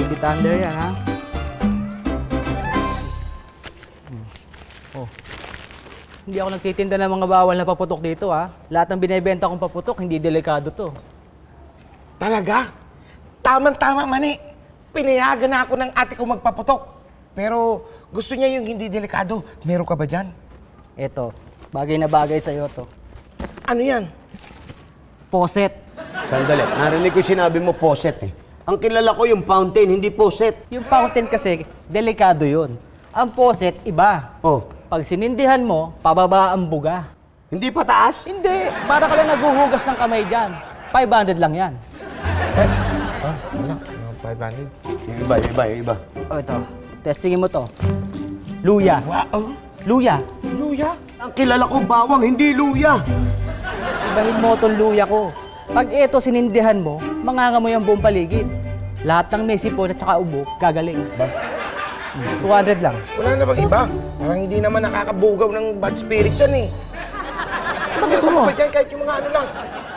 Baby Thunder yan, ha? Oh. Hindi ako nagtitinda ng mga bawal na paputok dito, ha? Lahat ng binebenta kong paputok, hindi delikado to. Talaga? Tama-tama, Mani. Pinayagan na ako ng ate ko magpaputok. Pero gusto niya yung hindi delikado. Meron ka ba dyan? Eto, bagay na bagay sa'yo to. Ano yan? Poset. Sandali, narinig ko sinabi mo poset eh. Ang kilala ko yung fountain, hindi poset. Yung fountain kasi, delikado yun. Ang poset, iba. Oh, Pag sinindihan mo, pababa ang buga. hindi pa taas? Hindi, para ka lang naguhugas ng kamay dyan. 500 lang yan. Wala. 500. Yung iba. O ito, testingin mo to. Luya. Wow. Luya. Luya? Ang kilala ko bawang, hindi luya. Ibahin mo itong luya ko. Pag ito sinindihan mo, mangangamoy ang buong paligid. Lahat ng mesipon at saka ubo, gagaling. 200 lang. Wala na bang iba? Parang hindi naman nakakabugaw ng bad spirit yan eh. Ano gusto mo? Pa dyan kahit yung mga ano lang.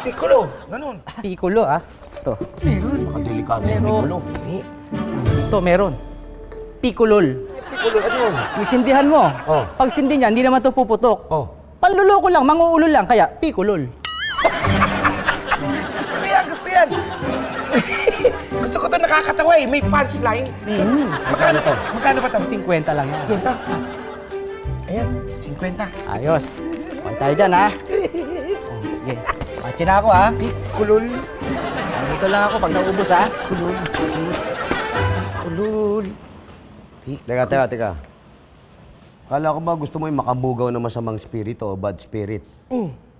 Piccolo. Ganun. Piccolo, ah. Ito. Meron. Baka delikado yung Piccolo. Ito, meron. Piccolol. Piccolo, ano yun? Sisindihan mo. Oh. Pag sindi niya, hindi naman ito puputok. Oh. Panluloko lang, manguulo lang, kaya Piccolol. Gusto ko yan, gusto yan. Gusto ko ito nakakatawa eh. May punchline. Magkano to? Magkano ba ito? 50 lang yan. 50. Ayan, 50. Ayos. Huwag tayo dyan, ha? Oh, sige. Pachi na ako, ha? Kulul. Dito lang ako pag naubos, ha? Kulul. Teka. Kala ko ba gusto mo yung makabugaw na masamang spirit o bad spirit?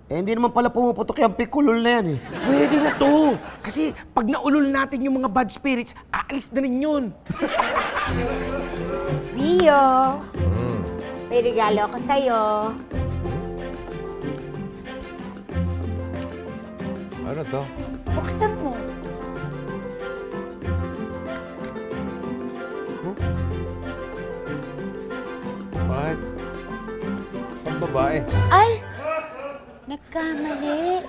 Eh, hindi naman pala pumuputok yung pikulol na yan eh. Pwede na to. Kasi pag naulol natin yung mga bad spirits, aalis na rin yun. Rio, may regalo ako sa'yo. Ano to? Buksan mo. Bakit? Ang babae. Ay! Nagkamali.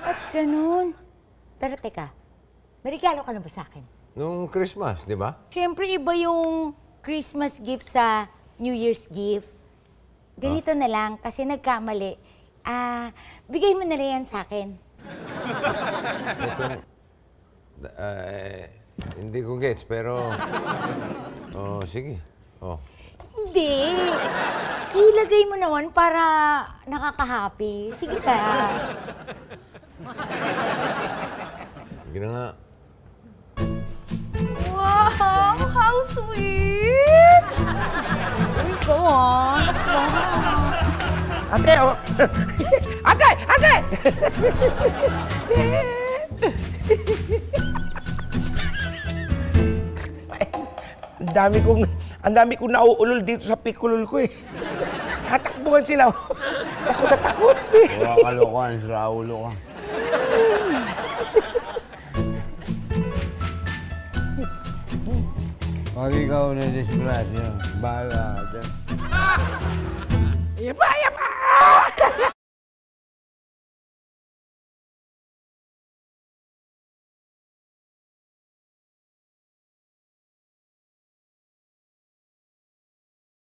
Ba't ganun? Pero teka, may regalo ka na ba sa akin? Nung Christmas, di ba? Siyempre, iba yung Christmas gift sa New Year's gift. Ganito na lang, kasi nagkamali. Bigay mo na lang yan sa akin. Ito, hindi ko gets, pero... Oh, sige. Oh. Hindi. Ilagay mo naman para nakaka-happy. Sige ka. Sige na nga. Wow! How sweet! Uy, come on. Ate, oh. Ate! Ang dami kong nauulol dito sa pikulol ko eh. Hatakbuhan sila. Takot na takot. Wala kalokohan sa ulo ka. Pag ikaw na disgrasya, bahala ka dyan. Yapa!